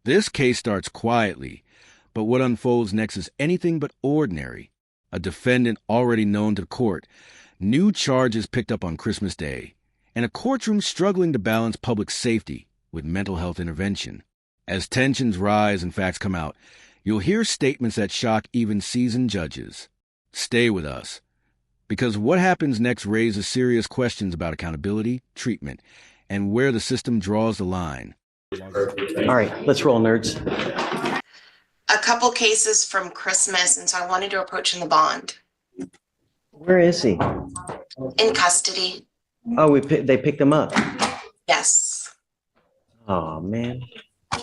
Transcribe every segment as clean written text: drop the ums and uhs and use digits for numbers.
This case starts quietly, but what unfolds next is anything but ordinary. A defendant already known to the court, new charges picked up on Christmas Day, and a courtroom struggling to balance public safety with mental health intervention. As tensions rise and facts come out, you'll hear statements that shock even seasoned judges. Stay with us, because what happens next raises serious questions about accountability, treatment, and where the system draws the line. All right, let's roll, nerds. A couple cases from Christmas, and so I wanted to approach him the bond. Where is he? In custody. Oh, they picked him up. Yes. Oh, man.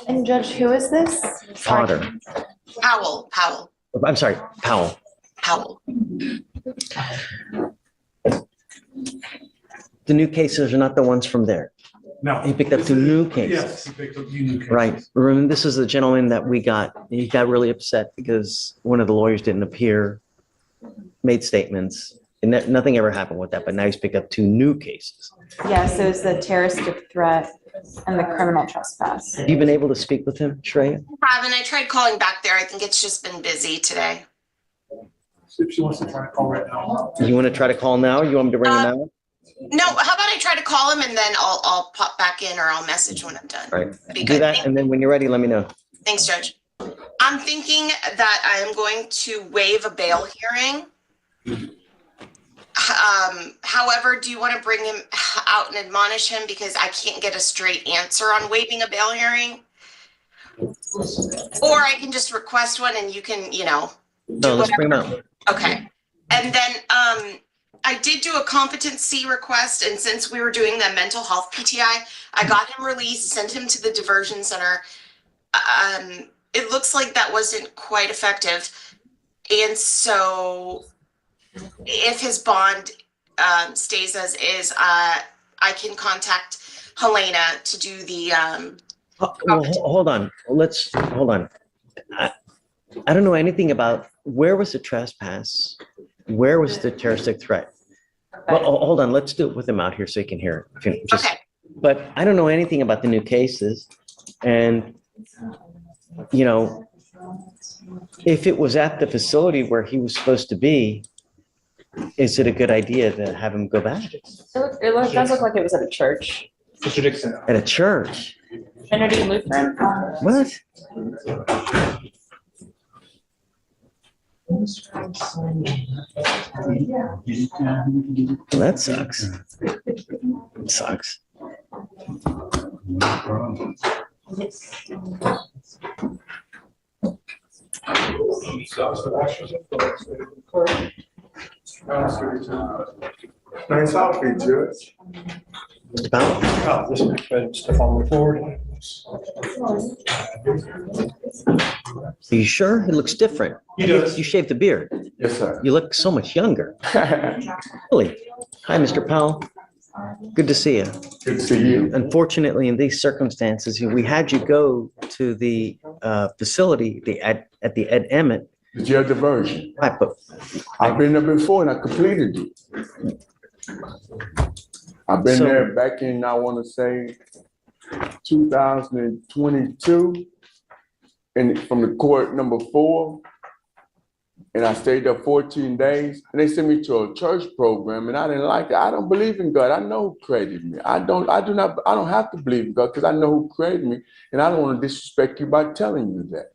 And Judge, who is this? Potter. Powell. I'm sorry, Powell. The new cases are not the ones from there. No. He picked up two new cases. Yes, he picked up two new cases. Right. Remember, this is the gentleman that we got. He got really upset because one of the lawyers didn't appear, made statements, and nothing ever happened with that. But now he's picked up two new cases. Yes, it was the terroristic threat and the criminal trespass. Have you been able to speak with him, Shreya? Haven't. I tried calling back there. I think it's just been busy today. If she wants to try to call right now. You want to try to call now? You want me to bring him out? No, how about I try to call him and then I'll pop back in, or I'll message when I'm done. Right. Be Do good. that, and then when you're ready, let me know. Thanks, Judge. I'm thinking that I am going to waive a bail hearing. However, do you want to bring him out and admonish him, because I can't get a straight answer on waiving a bail hearing? Or I can just request one and you can, No, let's bring him out. Okay. And then I did do a competency request, and since we were doing the mental health PTI, I got him released, sent him to the diversion center. It looks like that wasn't quite effective. And so if his bond stays as is, I can contact Helena to do the Well, hold on. Hold on. I don't know anything about where was the trespass, where was the terroristic threat. Well, hold on. Let's do it with him out here so he can hear it. Okay. But I don't know anything about the new cases, and if it was at the facility where he was supposed to be, is it a good idea to have him go back? It does look like it was at a church. At a church? Trinity Lutheran. What? Well, that sucks. It sucks. Nice outfit, Judge. Mr. Powell? This makes better stuff on the forward. Are you sure? It looks different. He does. You shaved the beard. Yes, sir. You look so much younger. Really? Hi, Mr. Powell. Good to see you. Good to see you. Unfortunately, in these circumstances, we had you go to the facility at the Ed Emmett. The jail diversion. Right, but I've been there before and I completed it. I've been there back in, I want to say, 2022, and from the court number 4. And I stayed there 14 days, and they sent me to a church program, and I didn't like it. I don't believe in God. I know who created me. I don't have to believe in God because I know who created me, and I don't want to disrespect you by telling you that.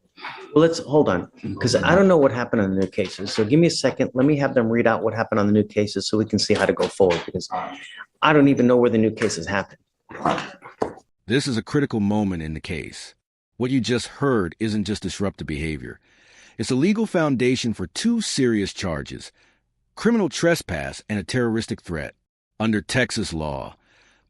well, let's hold on, because I don't know what happened on the new cases. So give me a second. Let me have them read out what happened on the new cases so we can see how to go forward, because I don't even know where the new cases happened. This is a critical moment in the case. What you just heard isn't just disruptive behavior. It's a legal foundation for 2 serious charges: criminal trespass and a terroristic threat. Under Texas law,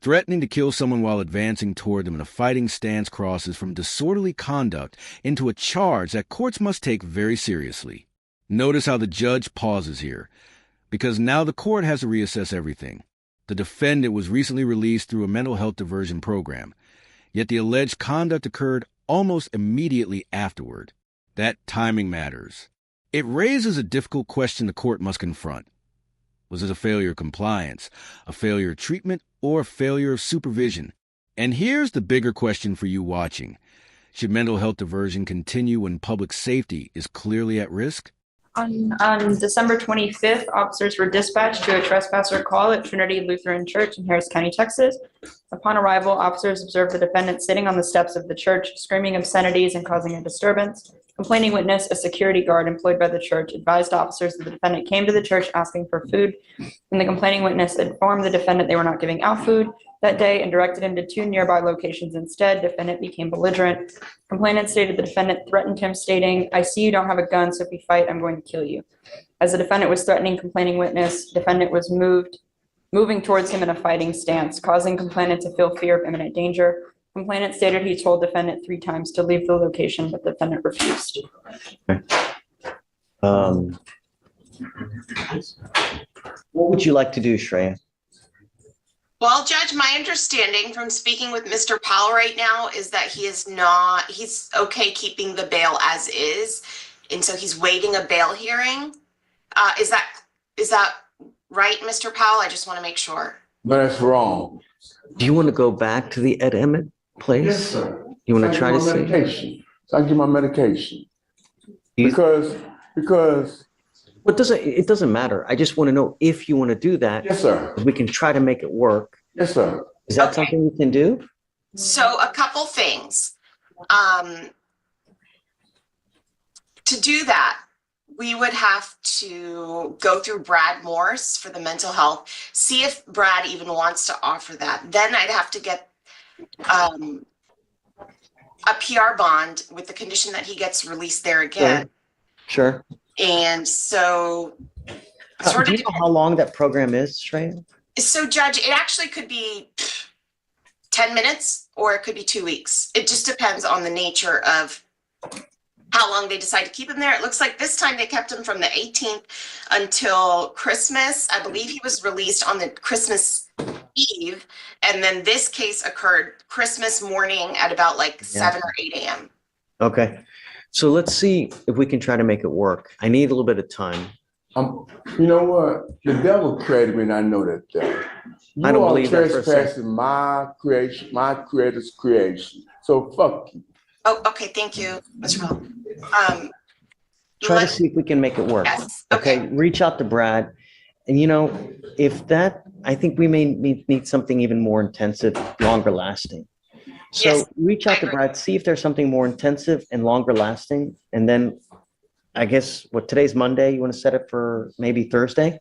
threatening to kill someone while advancing toward them in a fighting stance crosses from disorderly conduct into a charge that courts must take very seriously. Notice how the judge pauses here, because now the court has to reassess everything. The defendant was recently released through a mental health diversion program, yet the alleged conduct occurred almost immediately afterward. That timing matters. It raises a difficult question the court must confront. Was it a failure of compliance, a failure of treatment, or a failure of supervision? And here's the bigger question for you watching. Should mental health diversion continue when public safety is clearly at risk? On December 25th, officers were dispatched to a trespasser call at Trinity Lutheran Church in Harris County, Texas. Upon arrival, officers observed the defendant sitting on the steps of the church, screaming obscenities and causing a disturbance. Complaining witness, a security guard employed by the church, advised officers that the defendant came to the church asking for food, and the complaining witness informed the defendant they were not giving out food that day and directed him to 2 nearby locations instead. Defendant became belligerent. Complainant stated the defendant threatened him, stating, "I see you don't have a gun, so if we fight, I'm going to kill you." As the defendant was threatening complaining witness, defendant was moving towards him in a fighting stance, causing complainant to feel fear of imminent danger. Complainant stated he told defendant 3 times to leave the location, but the defendant refused. What would you like to do, Shreya? Well, Judge, my understanding from speaking with Mr. Powell right now is that he's okay keeping the bail as is. And so he's waiting a bail hearing. Is that right, Mr. Powell? I just want to make sure. But that's wrong. Do you want to go back to the Ed Emmett place? Yes, sir. You want to So I try to get my see? medication. So I get my medication. You- Because, It doesn't matter. I just want to know if you want to do that. yes, sir. We can try to make it work. Yes, sir. Is that Okay. something you can do? So a couple things. To do that, we would have to go through Brad Morse for the mental health, see if Brad even wants to offer that. Then I'd have to get a PR bond with the condition that he gets released there again. Sure. And so sort Do of you know how long that program is, Shreya? So, Judge, it actually could be 10 minutes or it could be 2 weeks. It just depends on the nature of how long they decide to keep him there. It looks like this time they kept him from the 18th until Christmas. I believe he was released on the Christmas Eve. And then this case occurred Christmas morning at about like 7 or 8 a.m. Okay. So let's see if we can try to make it work. I need a little bit of time. You know what? The devil created me, and I know that devil. I don't believe that for a second. Trespassing my creation, my creator's creation. So fuck you. Oh, okay. Thank you, Mr. Bell. Try to see if we can make it work. Yes. Okay. Reach out to Brad. And I think we may need something even more intensive, longer lasting. So Yes, reach out I to agree. Brad, see if there's something more intensive and longer lasting. And then I guess today's Monday, you want to set it for maybe Thursday?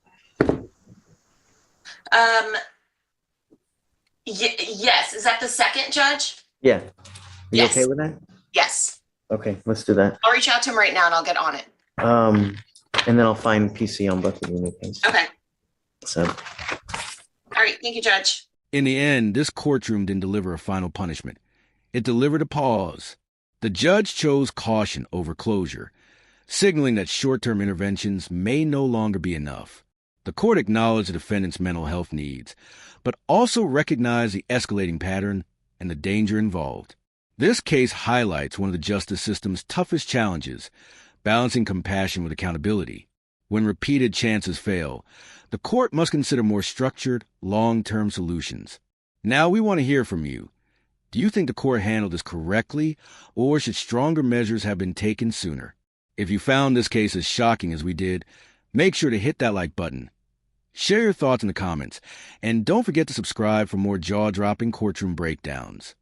Yes. Is that the second, Judge? Yeah. You Yes. okay with that? Yes. Okay, let's do that. I'll reach out to him right now and I'll get on it. And then I'll find PC on both of you in the case. Okay. So, All right. Thank you, Judge. In the end, this courtroom didn't deliver a final punishment. It delivered a pause. The judge chose caution over closure, signaling that short-term interventions may no longer be enough. The court acknowledged the defendant's mental health needs, but also recognized the escalating pattern and the danger involved. This case highlights one of the justice system's toughest challenges, balancing compassion with accountability. When repeated chances fail, the court must consider more structured, long-term solutions. Now we want to hear from you. Do you think the court handled this correctly, or should stronger measures have been taken sooner? If you found this case as shocking as we did, make sure to hit that like button. Share your thoughts in the comments, and don't forget to subscribe for more jaw-dropping courtroom breakdowns.